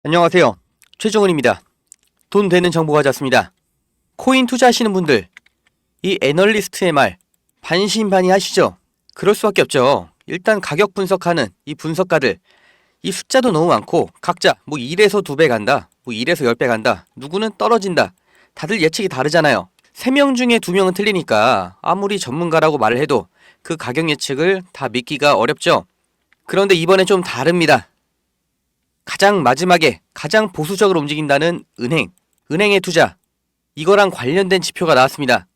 안녕하세요. 최종훈입니다. 돈 되는 정보 가져왔습니다. 코인 투자하시는 분들, 이 애널리스트의 말 반신반의하시죠? 그럴 수밖에 없죠. 일단 가격 분석하는 이 분석가들, 이 숫자도 너무 많고 각자 뭐 1에서 2배 간다, 뭐 1에서 10배 간다, 누구는 떨어진다. 다들 예측이 다르잖아요. 3명 중에 2명은 틀리니까 아무리 전문가라고 말을 해도 그 가격 예측을 다 믿기가 어렵죠. 그런데 이번엔 좀 다릅니다. 가장 마지막에 가장 보수적으로 움직인다는 은행의 투자, 이거랑 관련된 지표가 나왔습니다.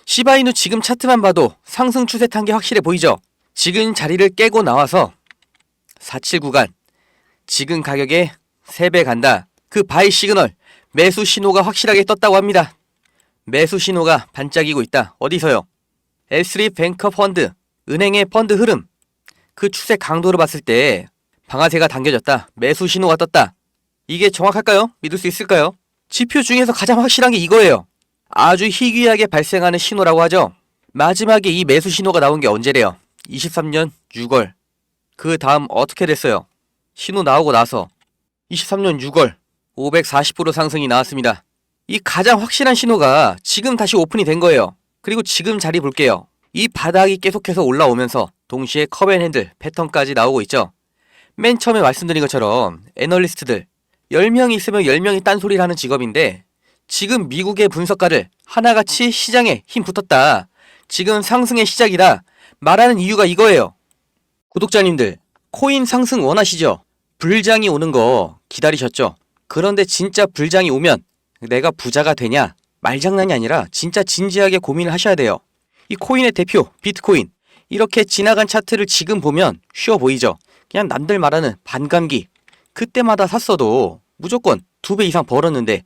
시바이누 지금 차트만 봐도 상승 추세 탄 게 확실해 보이죠? 지금 자리를 깨고 나와서 47 구간, 지금 가격에 3배 간다. 그 바이 시그널, 매수 신호가 확실하게 떴다고 합니다. 매수 신호가 반짝이고 있다. 어디서요? L3 뱅커 펀드, 은행의 펀드 흐름, 그 추세 강도를 봤을 때 방아쇠가 당겨졌다. 매수 신호가 떴다. 이게 정확할까요? 믿을 수 있을까요? 지표 중에서 가장 확실한 게 이거예요. 아주 희귀하게 발생하는 신호라고 하죠. 마지막에 이 매수 신호가 나온 게 언제래요? 23년 6월. 그 다음 어떻게 됐어요? 신호 나오고 나서 23년 6월 540% 상승이 나왔습니다. 이 가장 확실한 신호가 지금 다시 오픈이 된 거예요. 그리고 지금 자리 볼게요. 이 바닥이 계속해서 올라오면서 동시에 컵앤핸들 패턴까지 나오고 있죠. 맨 처음에 말씀드린 것처럼 애널리스트들 10명이 있으면 10명이 딴소리를 하는 직업인데 지금 미국의 분석가들 하나같이 시장에 힘 붙었다, 지금 상승의 시작이다 말하는 이유가 이거예요. 구독자님들, 코인 상승 원하시죠? 불장이 오는 거 기다리셨죠? 그런데 진짜 불장이 오면 내가 부자가 되냐? 말장난이 아니라 진짜 진지하게 고민을 하셔야 돼요. 이 코인의 대표 비트코인, 이렇게 지나간 차트를 지금 보면 쉬워 보이죠? 그냥 남들 말하는 반감기, 그때마다 샀어도 무조건 2배 이상 벌었는데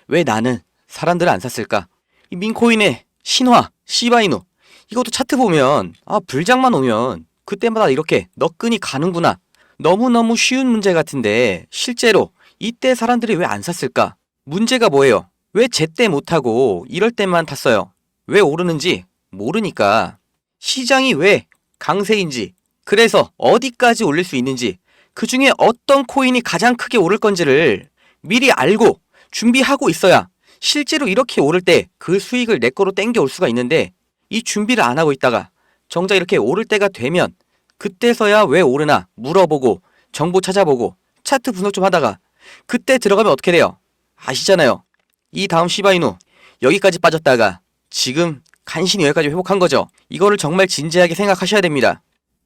왜 나는, 사람들은 안 샀을까? 이 민코인의 신화, 시바이누, 이것도 차트 보면 불장만 오면 그때마다 이렇게 너끈이 가는구나. 너무너무 쉬운 문제 같은데 실제로 이때 사람들이 왜 안 샀을까? 문제가 뭐예요? 왜 제때 못하고 이럴 때만 탔어요? 왜 오르는지 모르니까. 시장이 왜 강세인지, 그래서 어디까지 올릴 수 있는지, 그 중에 어떤 코인이 가장 크게 오를 건지를 미리 알고 준비하고 있어야 실제로 이렇게 오를 때 그 수익을 내 거로 땡겨올 수가 있는데, 이 준비를 안 하고 있다가 정작 이렇게 오를 때가 되면 그때서야 왜 오르나 물어보고 정보 찾아보고 차트 분석 좀 하다가 그때 들어가면 어떻게 돼요? 아시잖아요. 이 다음 시바이누 여기까지 빠졌다가 지금 간신히 여기까지 회복한 거죠. 이거를 정말 진지하게 생각하셔야 됩니다.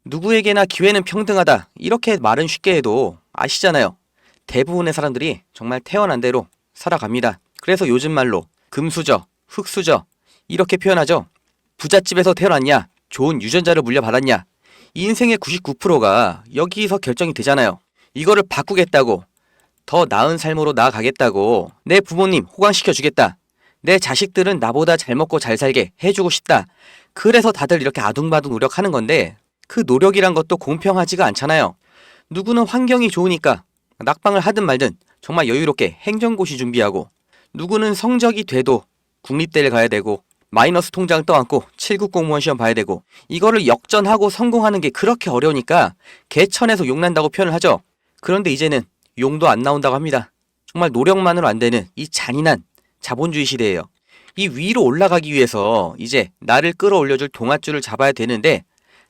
누구에게나 기회는 평등하다, 이렇게 말은 쉽게 해도 아시잖아요. 대부분의 사람들이 정말 태어난 대로 살아갑니다. 그래서 요즘 말로 금수저, 흙수저 이렇게 표현하죠. 부잣집에서 태어났냐, 좋은 유전자를 물려받았냐, 인생의 99%가 여기서 결정이 되잖아요. 이거를 바꾸겠다고, 더 나은 삶으로 나아가겠다고, 내 부모님 호강시켜주겠다, 내 자식들은 나보다 잘 먹고 잘 살게 해주고 싶다, 그래서 다들 이렇게 아둥바둥 노력하는 건데, 그 노력이란 것도 공평하지가 않잖아요. 누구는 환경이 좋으니까 낙방을 하든 말든 정말 여유롭게 행정고시 준비하고, 누구는 성적이 돼도 국립대를 가야 되고 마이너스 통장 떠안고 7급 공무원 시험 봐야 되고, 이거를 역전하고 성공하는 게 그렇게 어려우니까 개천에서 용난다고 표현을 하죠. 그런데 이제는 용도 안 나온다고 합니다. 정말 노력만으로 안 되는 이 잔인한 자본주의 시대예요. 이 위로 올라가기 위해서 이제 나를 끌어올려줄 동아줄을 잡아야 되는데,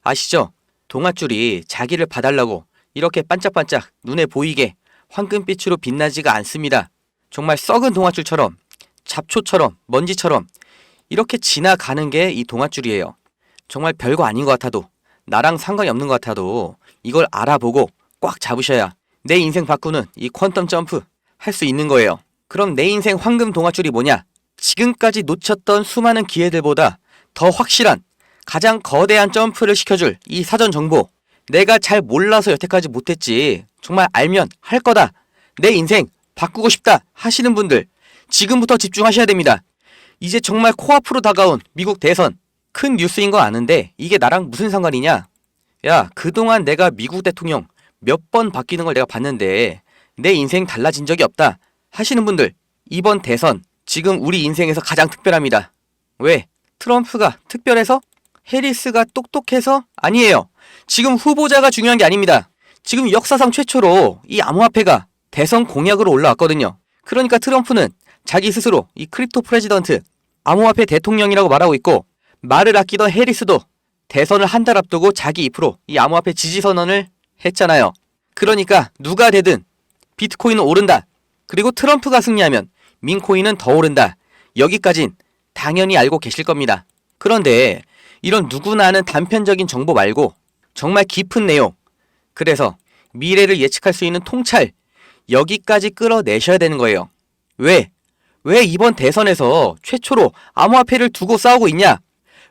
아시죠? 동아줄이 자기를 봐달라고 이렇게 반짝반짝 눈에 보이게 황금빛으로 빛나지가 않습니다. 정말 썩은 동아줄처럼, 잡초처럼, 먼지처럼 이렇게 지나가는 게 이 동아줄이에요. 정말 별거 아닌 것 같아도, 나랑 상관이 없는 것 같아도 이걸 알아보고 꽉 잡으셔야 내 인생 바꾸는 이 퀀텀 점프 할 수 있는 거예요. 그럼 내 인생 황금 동아줄이 뭐냐? 지금까지 놓쳤던 수많은 기회들보다 더 확실한, 가장 거대한 점프를 시켜줄 이 사전 정보. 내가 잘 몰라서 여태까지 못했지, 정말 알면 할 거다, 내 인생 바꾸고 싶다 하시는 분들 지금부터 집중하셔야 됩니다. 이제 정말 코앞으로 다가온 미국 대선, 큰 뉴스인 거 아는데 이게 나랑 무슨 상관이냐? 야, 그동안 내가 미국 대통령 몇 번 바뀌는 걸 내가 봤는데 내 인생 달라진 적이 없다 하시는 분들, 이번 대선 지금 우리 인생에서 가장 특별합니다. 왜? 트럼프가 특별해서? 해리스가 똑똑해서? 아니에요. 지금 후보자가 중요한 게 아닙니다. 지금 역사상 최초로 이 암호화폐가 대선 공약으로 올라왔거든요. 그러니까 트럼프는 자기 스스로 이 크립토 프레지던트, 암호화폐 대통령이라고 말하고 있고, 말을 아끼던 해리스도 대선을 한 달 앞두고 자기 입으로 이 암호화폐 지지 선언을 했잖아요. 그러니까 누가 되든 비트코인은 오른다. 그리고 트럼프가 승리하면 민코인은 더 오른다. 여기까진 당연히 알고 계실 겁니다. 그런데 이런 누구나 아는 단편적인 정보 말고 정말 깊은 내용, 그래서 미래를 예측할 수 있는 통찰, 여기까지 끌어내셔야 되는 거예요. 왜 이번 대선에서 최초로 암호화폐를 두고 싸우고 있냐?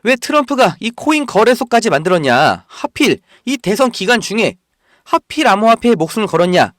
왜 트럼프가 이 코인 거래소까지 만들었냐? 하필 이 대선 기간 중에 하필 암호화폐에 목숨을 걸었냐?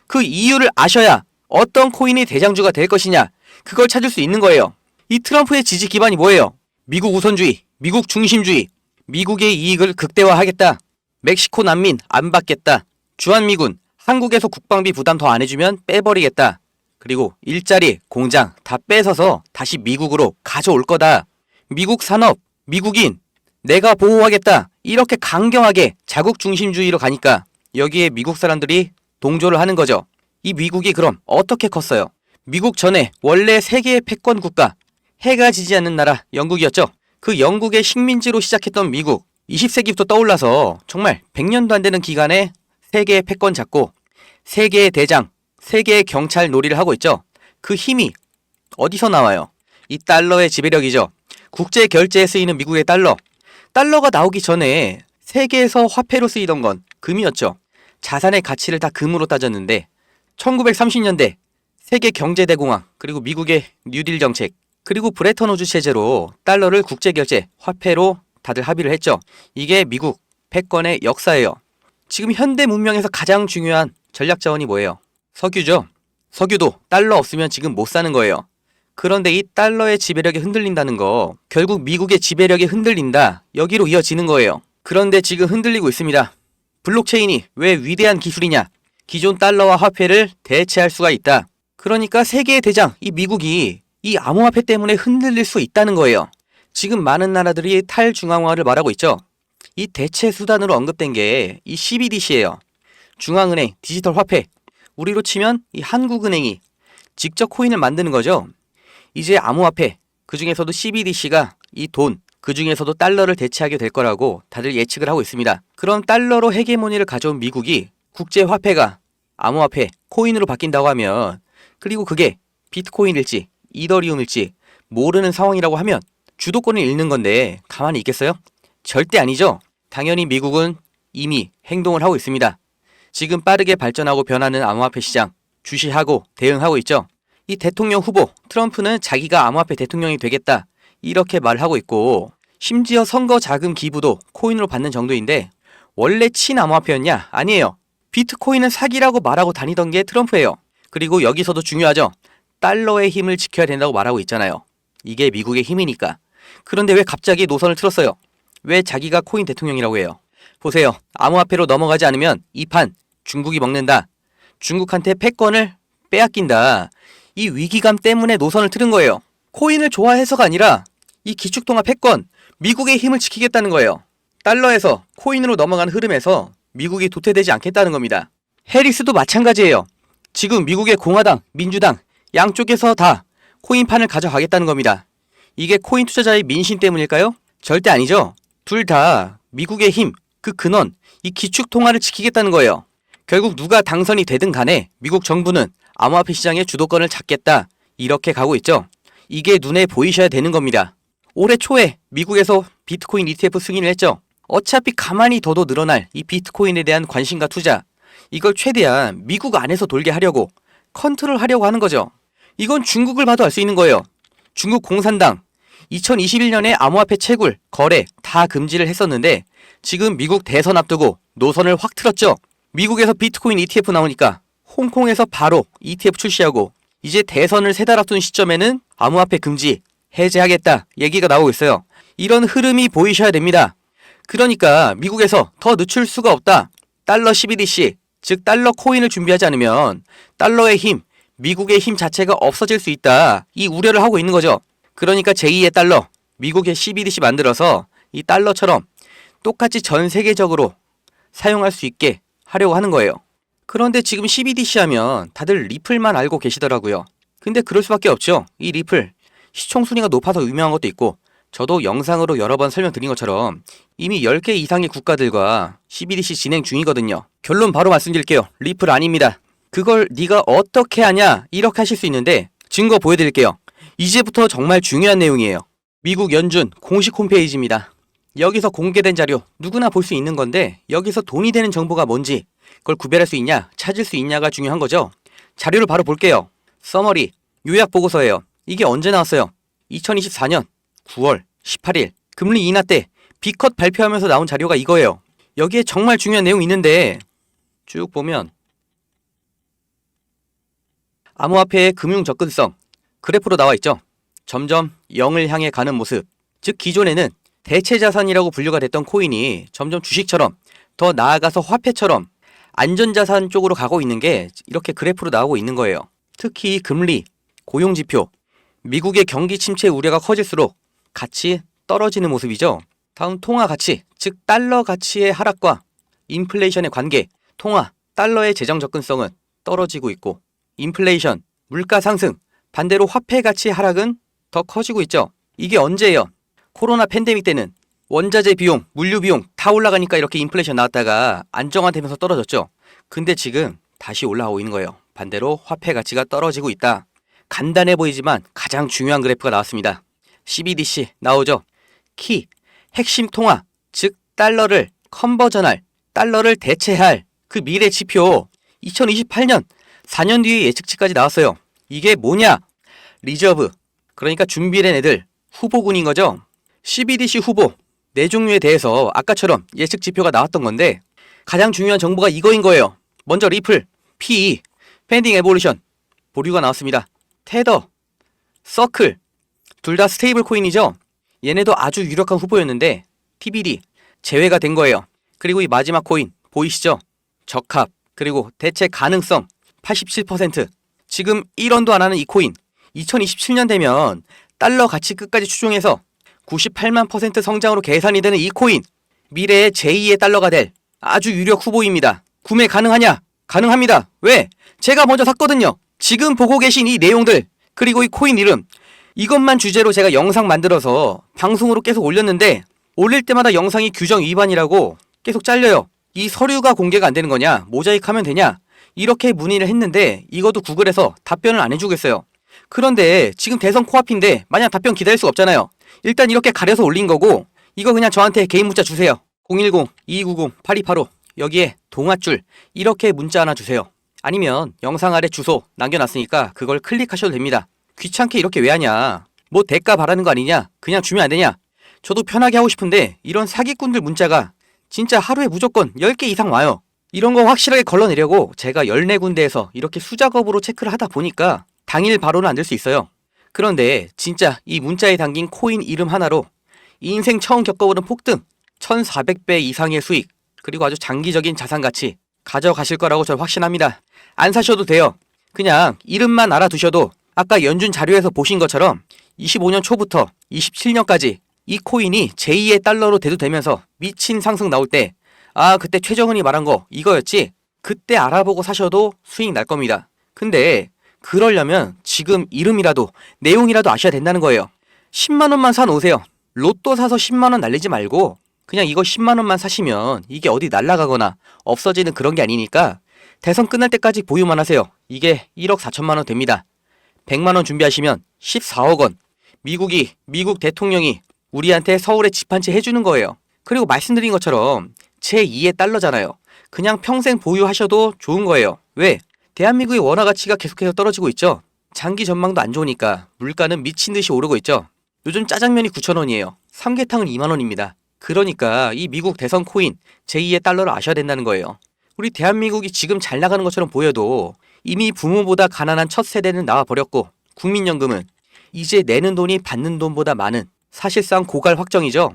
그 이유를 아셔야 어떤 코인이 대장주가 될 것이냐? 그걸 찾을 수 있는 거예요. 이 트럼프의 지지 기반이 뭐예요? 미국 우선주의, 미국 중심주의, 미국의 이익을 극대화하겠다. 멕시코 난민 안 받겠다. 주한미군, 한국에서 국방비 부담 더 안 해주면 빼버리겠다. 그리고 일자리, 공장 다 뺏어서 다시 미국으로 가져올 거다. 미국 산업, 미국인, 내가 보호하겠다. 이렇게 강경하게 자국 중심주의로 가니까 여기에 미국 사람들이 동조를 하는 거죠. 이 미국이 그럼 어떻게 컸어요? 미국 전에 원래 세계의 패권 국가, 해가 지지 않는 나라 영국이었죠. 그 영국의 식민지로 시작했던 미국, 20세기부터 떠올라서 정말 100년도 안 되는 기간에 세계의 패권 잡고 세계의 대장, 세계의 경찰 놀이를 하고 있죠. 그 힘이 어디서 나와요? 이 달러의 지배력이죠. 국제 결제에 쓰이는 미국의 달러. 달러가 나오기 전에 세계에서 화폐로 쓰이던 건 금이었죠. 자산의 가치를 다 금으로 따졌는데 1930년대 세계 경제대공황, 그리고 미국의 뉴딜 정책, 그리고 브레턴 우즈 체제로 달러를 국제 결제 화폐로 다들 합의를 했죠. 이게 미국 패권의 역사예요. 지금 현대 문명에서 가장 중요한 전략 자원이 뭐예요? 석유죠. 석유도 달러 없으면 지금 못 사는 거예요. 그런데 이 달러의 지배력이 흔들린다는 거, 결국 미국의 지배력이 흔들린다. 여기로 이어지는 거예요. 그런데 지금 흔들리고 있습니다. 블록체인이 왜 위대한 기술이냐? 기존 달러와 화폐를 대체할 수가 있다. 그러니까 세계의 대장, 이 미국이 이 암호화폐 때문에 흔들릴 수 있다는 거예요. 지금 많은 나라들이 탈중앙화를 말하고 있죠. 이 대체 수단으로 언급된 게 이 CBDC예요. 중앙은행 디지털 화폐. 우리로 치면 이 한국은행이 직접 코인을 만드는 거죠. 이제 암호화폐, 그 중에서도 CBDC가 이 돈, 그 중에서도 달러를 대체하게 될 거라고 다들 예측을 하고 있습니다. 그럼 달러로 헤게모니를 가져온 미국이 국제화폐가 암호화폐, 코인으로 바뀐다고 하면, 그리고 그게 비트코인일지 이더리움일지 모르는 상황이라고 하면 주도권을 잃는 건데 가만히 있겠어요? 절대 아니죠. 당연히 미국은 이미 행동을 하고 있습니다. 지금 빠르게 발전하고 변하는 암호화폐 시장 주시하고 대응하고 있죠. 이 대통령 후보 트럼프는 자기가 암호화폐 대통령이 되겠다 이렇게 말하고 있고, 심지어 선거 자금 기부도 코인으로 받는 정도인데 원래 친암호화폐였냐? 아니에요. 비트코인은 사기라고 말하고 다니던 게 트럼프예요. 그리고 여기서도 중요하죠. 달러의 힘을 지켜야 된다고 말하고 있잖아요. 이게 미국의 힘이니까. 그런데 왜 갑자기 노선을 틀었어요? 왜 자기가 코인 대통령이라고 해요? 보세요. 암호화폐로 넘어가지 않으면 이 판 중국이 먹는다. 중국한테 패권을 빼앗긴다. 이 위기감 때문에 노선을 틀은 거예요. 코인을 좋아해서가 아니라 이 기축통화 패권, 미국의 힘을 지키겠다는 거예요. 달러에서 코인으로 넘어가는 흐름에서 미국이 도태되지 않겠다는 겁니다. 해리스도 마찬가지예요. 지금 미국의 공화당, 민주당 양쪽에서 다 코인판을 가져가겠다는 겁니다. 이게 코인 투자자의 민심 때문일까요? 절대 아니죠. 둘 다 미국의 힘, 그 근원, 이 기축통화를 지키겠다는 거예요. 결국 누가 당선이 되든 간에 미국 정부는 암호화폐 시장의 주도권을 잡겠다. 이렇게 가고 있죠. 이게 눈에 보이셔야 되는 겁니다. 올해 초에 미국에서 비트코인 ETF 승인을 했죠. 어차피 가만히 둬도 늘어날 이 비트코인에 대한 관심과 투자, 이걸 최대한 미국 안에서 돌게 하려고 컨트롤하려고 하는 거죠. 이건 중국을 봐도 알 수 있는 거예요. 중국 공산당 2021년에 암호화폐 채굴, 거래 다 금지를 했었는데 지금 미국 대선 앞두고 노선을 확 틀었죠. 미국에서 비트코인 ETF 나오니까 홍콩에서 바로 ETF 출시하고, 이제 대선을 3달 앞둔 시점에는 암호화폐 금지, 해제하겠다 얘기가 나오고 있어요. 이런 흐름이 보이셔야 됩니다. 그러니까 미국에서 더 늦출 수가 없다. 달러 CBDC, 즉 달러 코인을 준비하지 않으면 달러의 힘, 미국의 힘 자체가 없어질 수 있다. 이 우려를 하고 있는 거죠. 그러니까 제2의 달러, 미국의 CBDC 만들어서 이 달러처럼 똑같이 전 세계적으로 사용할 수 있게 하려고 하는 거예요. 그런데 지금 CBDC 하면 다들 리플만 알고 계시더라고요. 근데 그럴 수밖에 없죠. 이 리플 시총 순위가 높아서 유명한 것도 있고, 저도 영상으로 여러 번 설명드린 것처럼 이미 10개 이상의 국가들과 CBDC 진행 중이거든요. 결론 바로 말씀드릴게요. 리플 아닙니다. 그걸 네가 어떻게 하냐 이렇게 하실 수 있는데 증거 보여드릴게요. 이제부터 정말 중요한 내용이에요. 미국 연준 공식 홈페이지입니다. 여기서 공개된 자료 누구나 볼 수 있는 건데, 여기서 돈이 되는 정보가 뭔지 그걸 구별할 수 있냐 찾을 수 있냐가 중요한 거죠. 자료를 바로 볼게요. 서머리 요약 보고서예요. 이게 언제 나왔어요? 2024년 9월 18일 금리 인하 때 B컷 발표하면서 나온 자료가 이거예요. 여기에 정말 중요한 내용이 있는데 쭉 보면 암호화폐의 금융 접근성 그래프로 나와 있죠. 점점 0을 향해 가는 모습. 즉 기존에는 대체 자산이라고 분류가 됐던 코인이 점점 주식처럼, 더 나아가서 화폐처럼 안전자산 쪽으로 가고 있는 게 이렇게 그래프로 나오고 있는 거예요. 특히 금리, 고용지표, 미국의 경기 침체 우려가 커질수록 같이 떨어지는 모습이죠. 다음 통화 가치, 즉 달러 가치의 하락과 인플레이션의 관계, 통화, 달러의 재정 접근성은 떨어지고 있고, 인플레이션, 물가 상승, 반대로 화폐 가치의 하락은 더 커지고 있죠. 이게 언제예요? 코로나 팬데믹 때는 원자재 비용, 물류 비용 다 올라가니까 이렇게 인플레이션 나왔다가 안정화되면서 떨어졌죠. 근데 지금 다시 올라오고 있는 거예요. 반대로 화폐 가치가 떨어지고 있다. 간단해 보이지만 가장 중요한 그래프가 나왔습니다. CBDC 나오죠. 키, 핵심 통화, 즉 달러를 컨버전할, 달러를 대체할 그 미래 지표 2028년 4년 뒤의 예측치까지 나왔어요. 이게 뭐냐? 리저브, 그러니까 준비된 애들, 후보군인 거죠. CBDC 후보 4종류에 대해서 아까처럼 예측 지표가 나왔던 건데, 가장 중요한 정보가 이거인 거예요. 먼저 리플, PE, 펜딩 에볼루션 보류가 나왔습니다. 테더, 서클 둘 다 스테이블 코인이죠. 얘네도 아주 유력한 후보였는데 TBD 제외가 된 거예요. 그리고 이 마지막 코인 보이시죠? 적합, 그리고 대체 가능성 87%. 지금 1원도 안 하는 이 코인 2027년 되면 달러 가치 끝까지 추종해서 98만 % 성장으로 계산이 되는 이 코인, 미래의 제2의 달러가 될 아주 유력 후보입니다. 구매 가능하냐? 가능합니다. 왜? 제가 먼저 샀거든요. 지금 보고 계신 이 내용들, 그리고 이 코인 이름, 이것만 주제로 제가 영상 만들어서 방송으로 계속 올렸는데, 올릴 때마다 영상이 규정 위반이라고 계속 잘려요. 이 서류가 공개가 안 되는 거냐? 모자이크하면 되냐? 이렇게 문의를 했는데 이것도 구글에서 답변을 안 해주겠어요. 그런데 지금 대선 코앞인데 마냥 답변 기다릴 수가 없잖아요. 일단 이렇게 가려서 올린 거고, 이거 그냥 저한테 개인 문자 주세요. 010-2290-8285 여기에 동아줄 이렇게 문자 하나 주세요. 아니면 영상 아래 주소 남겨놨으니까 그걸 클릭하셔도 됩니다. 귀찮게 이렇게 왜 하냐? 뭐 대가 바라는 거 아니냐? 그냥 주면 안 되냐? 저도 편하게 하고 싶은데 이런 사기꾼들 문자가 진짜 하루에 무조건 10개 이상 와요. 이런 거 확실하게 걸러내려고 제가 14군데에서 이렇게 수작업으로 체크를 하다 보니까 당일 바로는 안 될 수 있어요. 그런데 진짜 이 문자에 담긴 코인 이름 하나로 인생 처음 겪어보는 폭등, 1400배 이상의 수익, 그리고 아주 장기적인 자산 가치 가져가실 거라고 저는 확신합니다. 안 사셔도 돼요. 그냥 이름만 알아두셔도 아까 연준 자료에서 보신 것처럼 25년 초부터 27년까지 이 코인이 제2의 달러로 대두되면서 미친 상승 나올 때, 아 그때 최정은이 말한 거 이거였지? 그때 알아보고 사셔도 수익 날 겁니다. 근데 그러려면 지금 이름이라도 내용이라도 아셔야 된다는 거예요. 10만원만 사 놓으세요. 로또 사서 10만원 날리지 말고 그냥 이거 10만원만 사시면 이게 어디 날아가거나 없어지는 그런 게 아니니까 대선 끝날 때까지 보유만 하세요. 이게 1억 4천만원 됩니다. 100만원 준비하시면 14억원. 미국 대통령이 우리한테 서울에 집 한 채 해주는 거예요. 그리고 말씀드린 것처럼 제2의 달러잖아요. 그냥 평생 보유하셔도 좋은 거예요. 왜? 대한민국의 원화 가치가 계속해서 떨어지고 있죠. 장기 전망도 안 좋으니까 물가는 미친 듯이 오르고 있죠. 요즘 짜장면이 9,000원이에요. 삼계탕은 2만원입니다. 그러니까 이 미국 대선 코인 제2의 달러를 아셔야 된다는 거예요. 우리 대한민국이 지금 잘 나가는 것처럼 보여도 이미 부모보다 가난한 첫 세대는 나와버렸고, 국민연금은 이제 내는 돈이 받는 돈보다 많은 사실상 고갈 확정이죠.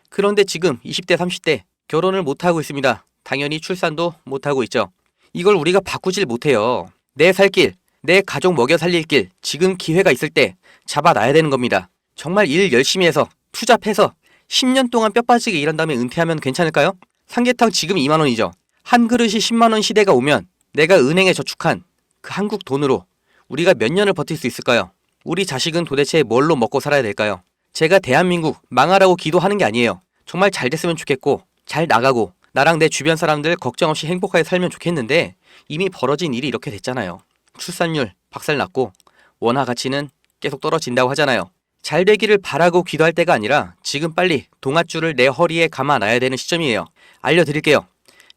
그런데 지금 20대 30대 결혼을 못하고 있습니다. 당연히 출산도 못하고 있죠. 이걸 우리가 바꾸질 못해요. 내 살 길, 내 가족 먹여 살릴 길, 지금 기회가 있을 때 잡아놔야 되는 겁니다. 정말 일 열심히 해서 투잡해서 10년 동안 뼈 빠지게 일한 다음에 은퇴하면 괜찮을까요? 삼계탕 지금 2만원이죠. 한 그릇이 10만원 시대가 오면 내가 은행에 저축한 그 한국 돈으로 우리가 몇 년을 버틸 수 있을까요? 우리 자식은 도대체 뭘로 먹고 살아야 될까요? 제가 대한민국 망하라고 기도하는 게 아니에요. 정말 잘 됐으면 좋겠고 잘 나가고 나랑 내 주변 사람들 걱정 없이 행복하게 살면 좋겠는데 이미 벌어진 일이 이렇게 됐잖아요. 출산율 박살났고 원화 가치는 계속 떨어진다고 하잖아요. 잘 되기를 바라고 기도할 때가 아니라 지금 빨리 동아줄을 내 허리에 감아놔야 되는 시점이에요. 알려드릴게요.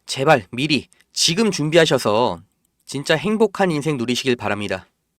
제발 미리 지금 준비하셔서 진짜 행복한 인생 누리시길 바랍니다.